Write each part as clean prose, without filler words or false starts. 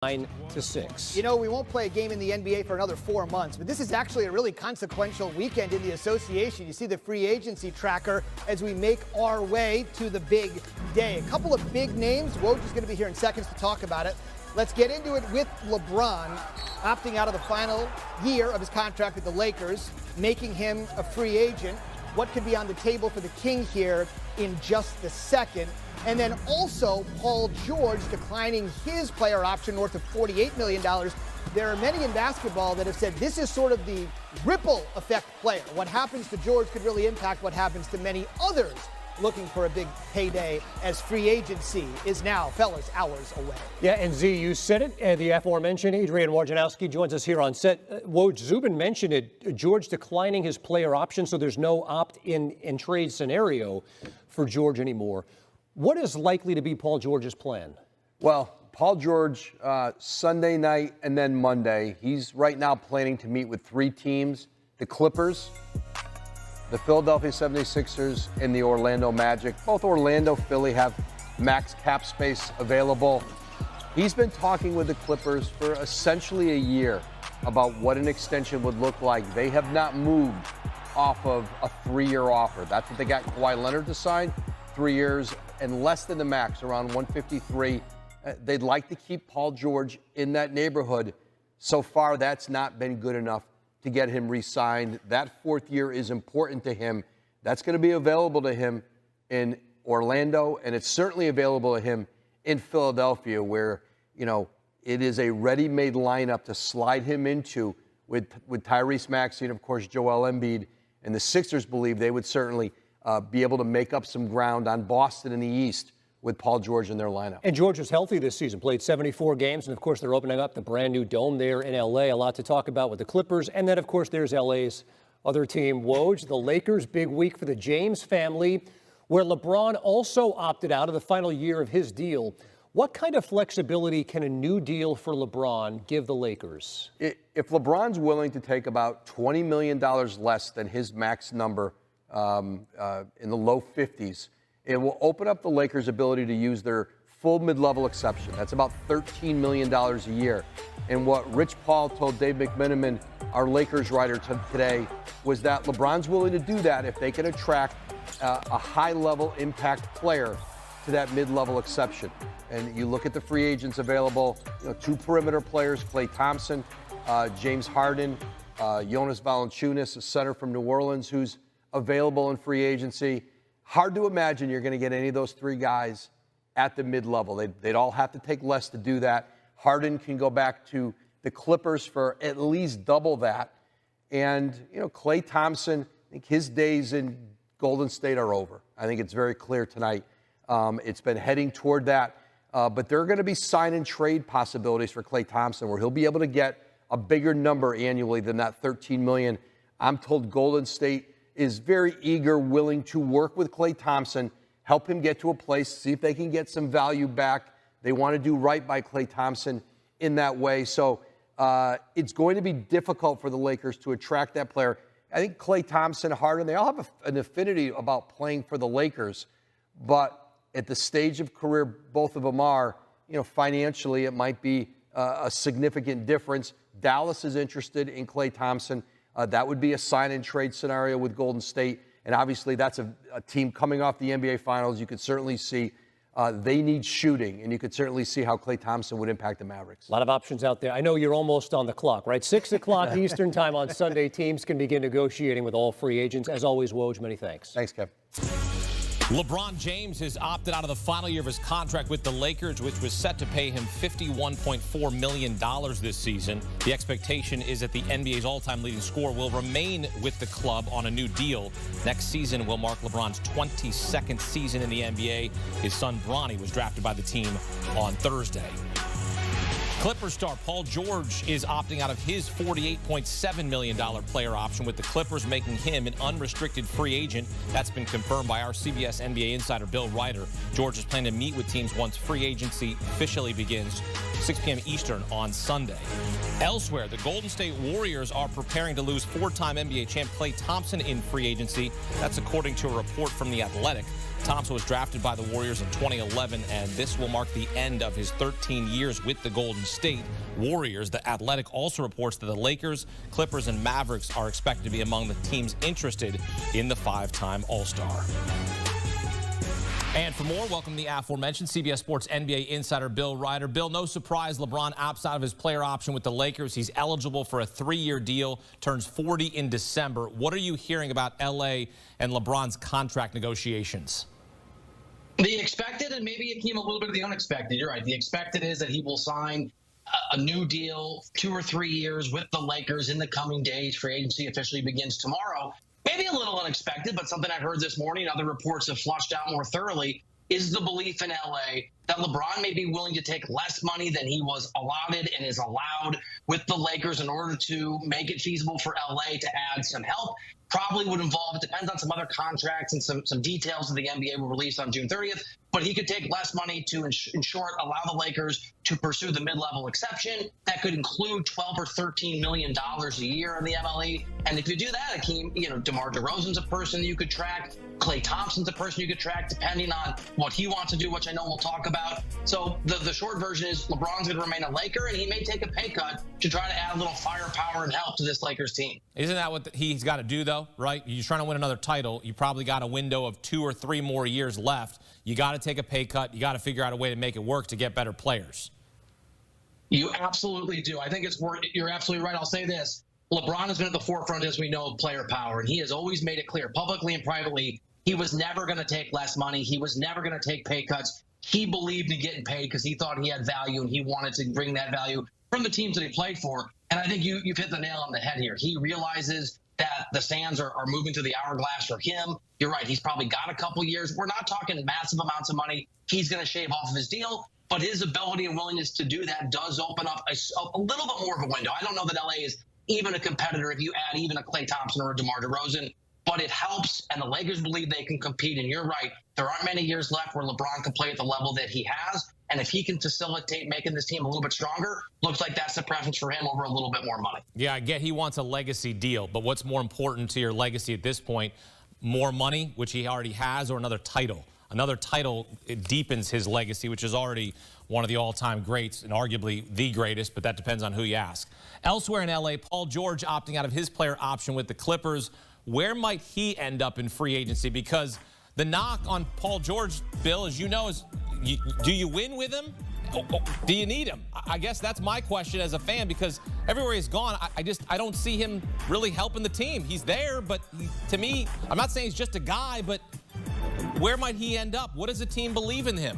9-6. You know, we won't play a game in the NBA for another 4 months, but this is actually a really consequential weekend in the association. You see the free agency tracker as we make our way to the big day. A couple of big names. Woj is going to be here in seconds to talk about it. Let's get into it with LeBron opting out of the final year of his contract with the Lakers, making him a free agent. What could be on the table for the King here in just a second. And then also Paul George declining his player option north of $48 million. There are many in basketball that have said this is sort of the ripple effect player. What happens to George could really impact what happens to many others looking for a big payday as free agency is now, fellas, hours away. Yeah, and Z, you said it. The aforementioned Adrian Wojnarowski joins us here on set. Woj, Zubin mentioned it. George declining his player option, so there's no opt-in and trade scenario for George anymore. What is likely to be Paul George's plan? Well, Paul George, Sunday night and then Monday, he's right now planning to meet with 3 teams: the Clippers, the Philadelphia 76ers, and the Orlando Magic. Both Orlando, Philly have max cap space available. He's been talking with the Clippers for essentially a year about what an extension would look like. They have not moved off of a 3-year offer. That's what they got Kawhi Leonard to sign, 3 years and less than the max, around 153. They'd like to keep Paul George in that neighborhood. So far, that's not been good enough to get him re-signed. That 4th year is important to him. That's going to be available to him in Orlando, and it's certainly available to him in Philadelphia, where, you know, it is a ready-made lineup to slide him into with Tyrese Maxey and, of course, Joel Embiid. And the Sixers believe they would certainly be able to make up some ground on Boston in the East with Paul George in their lineup. And George was healthy this season, played 74 games, and of course they're opening up the brand new dome there in L.A. A lot to talk about with the Clippers. And then, of course, there's L.A.'s other team, Woj, the Lakers. Big week for the James family, where LeBron also opted out of the final year of his deal. What kind of flexibility can a new deal for LeBron give the Lakers? If LeBron's willing to take about $20 million less than his max number in the low 50s, it will open up the Lakers' ability to use their full mid-level exception. That's about $13 million a year. And what Rich Paul told Dave McMenamin, our Lakers writer today, was that LeBron's willing to do that if they can attract a high-level impact player to that mid-level exception. And you look at the free agents available, 2 perimeter players, Klay Thompson, James Harden, Jonas Valanciunas, a center from New Orleans who's available in free agency. Hard to imagine you're going to get any of those 3 guys at the mid-level. They'd all have to take less to do that. Harden can go back to the Clippers for at least double that. And, Klay Thompson, I think his days in Golden State are over. I think it's very clear tonight. It's been heading toward that. But there are going to be sign and trade possibilities for Klay Thompson where he'll be able to get a bigger number annually than that $13 million. I'm told Golden State is very eager, willing to work with Klay Thompson, help him get to a place, see if they can get some value back. They want to do right by Klay Thompson in that way. So it's going to be difficult for the Lakers to attract that player. I think Klay Thompson, Harden, they all have an affinity about playing for the Lakers. But at the stage of career both of them are, financially it might be a significant difference. Dallas is interested in Klay Thompson. That would be a sign-and-trade scenario with Golden State. And obviously that's a team coming off the NBA Finals. You could certainly see they need shooting, and you could certainly see how Klay Thompson would impact the Mavericks. A lot of options out there. I know you're almost on the clock, right? 6 o'clock Eastern time on Sunday. Teams can begin negotiating with all free agents. As always, Woj, many thanks. Thanks, Kev. LeBron James has opted out of the final year of his contract with the Lakers, which was set to pay him $51.4 million this season. The expectation is that the NBA's all-time leading scorer will remain with the club on a new deal. Next season will mark LeBron's 22nd season in the NBA. His son, Bronny, was drafted by the team on Thursday. Clippers star Paul George is opting out of his $48.7 million player option, with the Clippers making him an unrestricted free agent. That's been confirmed by our CBS NBA insider Bill Ryder. George is planning to meet with teams once free agency officially begins, 6 p.m. Eastern on Sunday. Elsewhere, the Golden State Warriors are preparing to lose 4-time NBA champ Klay Thompson in free agency. That's according to a report from The Athletic. Thompson was drafted by the Warriors in 2011, and this will mark the end of his 13 years with the Golden State Warriors. The Athletic also reports that the Lakers, Clippers, and Mavericks are expected to be among the teams interested in the five-time All-Star. And for more, welcome the aforementioned CBS Sports NBA insider Bill Ryder. Bill, no surprise, LeBron opts out of his player option with the Lakers. He's eligible for a 3-year deal, turns 40 in December. What are you hearing about L.A. and LeBron's contract negotiations? The expected, and maybe it came a little bit of the unexpected. You're right. The expected is that he will sign a new deal, 2 or 3 years with the Lakers in the coming days. Free agency officially begins tomorrow. Maybe a little unexpected, but something I heard this morning, other reports have flushed out more thoroughly, is the belief in L.A. that LeBron may be willing to take less money than he was allotted and is allowed with the Lakers in order to make it feasible for L.A. to add some help. Probably would involve, it depends on some other contracts and some details that the NBA will release on June 30th, but he could take less money to, in short, allow the Lakers to pursue the mid-level exception. That could include $12 or $13 million a year in the MLE. And if you do that, Akeem, DeMar DeRozan's a person you could track. Klay Thompson's a person you could track, depending on what he wants to do, which I know we'll talk about. So the short version is LeBron's going to remain a Laker, and he may take a pay cut to try to add a little firepower and help to this Lakers team. Isn't that what he's got to do, though, right? You're trying to win another title. You probably got a window of 2 or 3 more years left. You got to take a pay cut. You got to figure out a way to make it work to get better players. You absolutely do. I think it's worth it. You're absolutely right. I'll say this. LeBron has been at the forefront, as we know, of player power, and he has always made it clear, publicly and privately, he was never going to take less money. He was never going to take pay cuts. He believed in getting paid because he thought he had value, and he wanted to bring that value from the teams that he played for. And I think you've hit the nail on the head here. He realizes that the sands are moving through the hourglass for him. You're right. He's probably got a couple years. We're not talking massive amounts of money he's going to shave off of his deal, but his ability and willingness to do that does open up a little bit more of a window. I don't know that LA is even a competitor if you add even a Klay Thompson or a DeMar DeRozan, but it helps, and the Lakers believe they can compete. And you're right, there aren't many years left where LeBron can play at the level that he has. And if he can facilitate making this team a little bit stronger, looks like that's the preference for him over a little bit more money. Yeah, I get he wants a legacy deal, but what's more important to your legacy at this point? More money, which he already has, or another title? Another title, it deepens his legacy, which is already one of the all-time greats and arguably the greatest, but that depends on who you ask. Elsewhere in L.A., Paul George opting out of his player option with the Clippers. Where might he end up in free agency? Because the knock on Paul George, Bill, as you know, is do you win with him? Do you need him? I guess that's my question as a fan, because everywhere he's gone, I don't see him really helping the team. He's there, but to me, I'm not saying he's just a guy, but where might he end up? What does the team believe in him?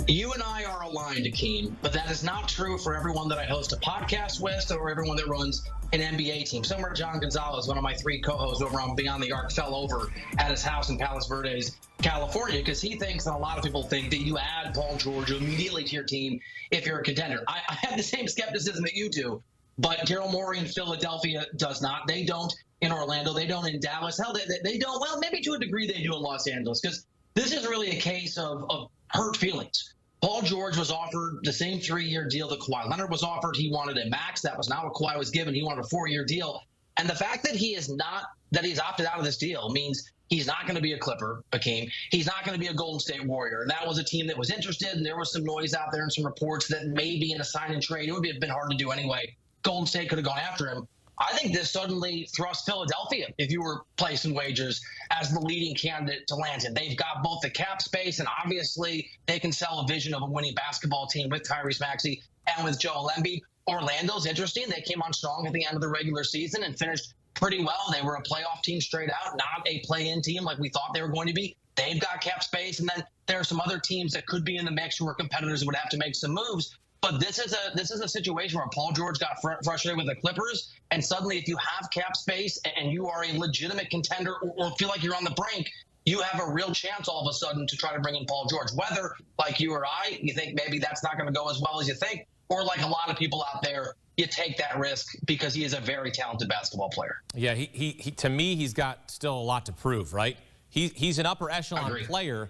You and I are aligned, Akeem, but that is not true for everyone that I host a podcast with or everyone that runs an NBA team. Somewhere John Gonzalez, one of my 3 co-hosts over on Beyond the Arc, fell over at his house in Palos Verdes, California, because he thinks, and a lot of people think, that you add Paul George immediately to your team if you're a contender. I have the same skepticism that you do, but Daryl Morey in Philadelphia does not. They don't in Orlando. They don't in Dallas. Hell, they don't. Well, maybe to a degree they do in Los Angeles, because this is really a case of hurt feelings. Paul George was offered the same 3-year deal that Kawhi Leonard was offered. He wanted a max. That was not what Kawhi was given. He wanted a 4-year deal. And the fact that he's opted out of this deal means he's not going to be a Clipper, Akeem. He's not going to be a Golden State Warrior. And that was a team that was interested, and there was some noise out there and some reports that maybe in a sign and trade, it would have been hard to do anyway. Golden State could have gone after him. I think this suddenly thrusts Philadelphia, if you were placing wagers, as the leading candidate to land him. They've got both the cap space, and obviously they can sell a vision of a winning basketball team with Tyrese Maxey and with Joel Embiid. Orlando's interesting. They came on strong at the end of the regular season and finished pretty well. They were a playoff team straight out, not a play-in team like we thought they were going to be. They've got cap space, and then there are some other teams that could be in the mix who are competitors and would have to make some moves. But this is a situation where Paul George got frustrated with the Clippers, and suddenly if you have cap space and you are a legitimate contender or feel like you're on the brink, you have a real chance all of a sudden to try to bring in Paul George. Whether, like you or I, you think maybe that's not going to go as well as you think, or like a lot of people out there, you take that risk because he is a very talented basketball player. Yeah, he to me, he's got still a lot to prove, right? He's an upper echelon player.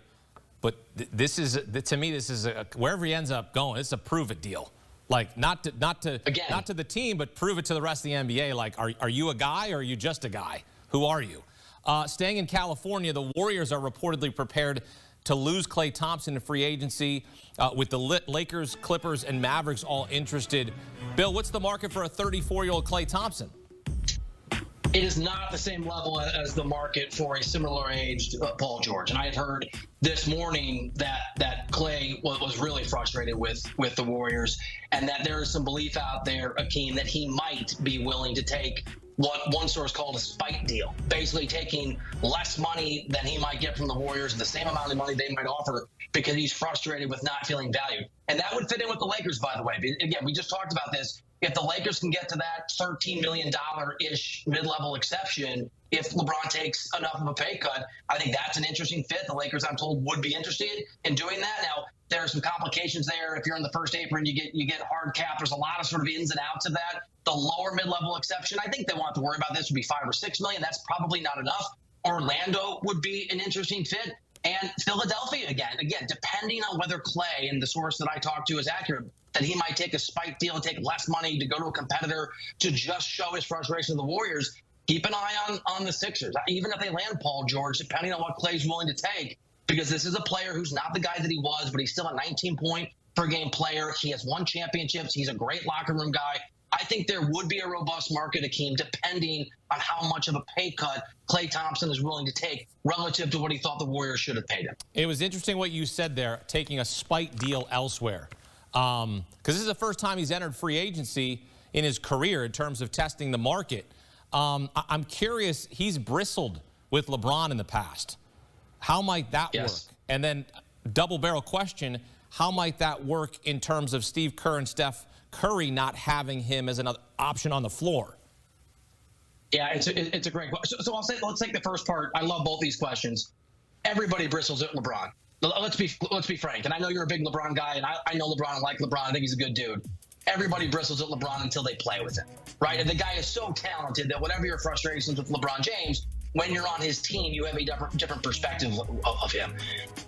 But this is, to me, this is wherever he ends up going, it's a prove-it deal. Like, not to the team, but prove it to the rest of the NBA. Like, are you a guy or are you just a guy? Who are you? Staying in California, the Warriors are reportedly prepared to lose Klay Thompson in free agency, with the Lakers, Clippers, and Mavericks all interested. Bill, what's the market for a 34-year-old Klay Thompson? It is not the same level as the market for a similar-aged Paul George. And I had heard this morning that Klay was really frustrated with the Warriors, and that there is some belief out there, Akeem, that he might be willing to take what one source called a spite deal, basically taking less money than he might get from the Warriors, the same amount of money they might offer, because he's frustrated with not feeling valued. And that would fit in with the Lakers, by the way. Again, we just talked about this. If the Lakers can get to that $13 million-ish mid-level exception, if LeBron takes enough of a pay cut, I think that's an interesting fit. The Lakers, I'm told, would be interested in doing that. Now, there are some complications there. If you're in the first apron, you get hard cap. There's a lot of sort of ins and outs of that. The lower mid-level exception, I think they won't have to worry about this, would be $5 or $6 million. That's probably not enough. Orlando would be an interesting fit. And Philadelphia, again, depending on whether Klay, and the source that I talked to is accurate, that he might take a spike deal and take less money to go to a competitor to just show his frustration with the Warriors. Keep an eye on the Sixers. Even if they land Paul George, depending on what Klay's willing to take, because this is a player who's not the guy that he was, but he's still a 19-point-per-game player. He has won championships. He's a great locker room guy. I think there would be a robust market, Akeem, depending on how much of a pay cut Klay Thompson is willing to take relative to what he thought the Warriors should have paid him. It was interesting what you said there, taking a spite deal elsewhere. Because this is the first time he's entered free agency in his career in terms of testing the market. I'm curious, he's bristled with LeBron in the past. How might that work? And then double-barrel question, how might that work in terms of Steve Kerr and Steph Curry not having him as an option on the floor? Yeah, it's a great question. So I'll say, let's take the first part. I love both these questions. Everybody bristles at LeBron. Let's be frank. And I know you're a big LeBron guy, and I know LeBron. I like LeBron. I think he's a good dude. Everybody bristles at LeBron until they play with him, right? And the guy is so talented that whatever your frustrations with LeBron James, when you're on his team, you have a different perspective of him.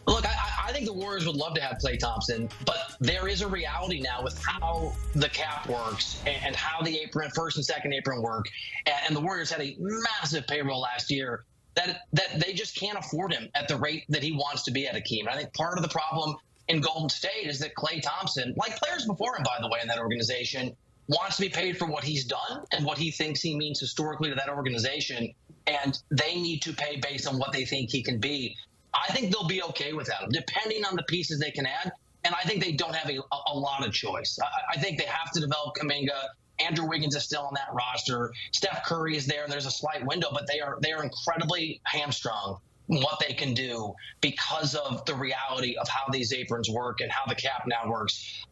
Look, I think the Warriors would love to have Klay Thompson, but there is a reality now with how the cap works and how the apron, first and second apron work. And the Warriors had a massive payroll last year that they just can't afford him at the rate that he wants to be at, Akeem. And I think part of the problem in Golden State is that Klay Thompson, like players before him, by the way, in that organization, wants to be paid for what he's done and what he thinks he means historically to that organization. And they need to pay based on what they think he can be. I think they'll be okay without him, depending on the pieces they can add. And I think they don't have a lot of choice. I think they have to develop Kuminga. Andrew Wiggins is still on that roster. Steph Curry is there, and there's a slight window, but they are incredibly hamstrung in what they can do because of the reality of how these aprons work and how the cap now works.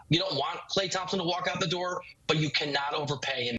You don't want Klay Thompson to walk out the door, but you cannot overpay him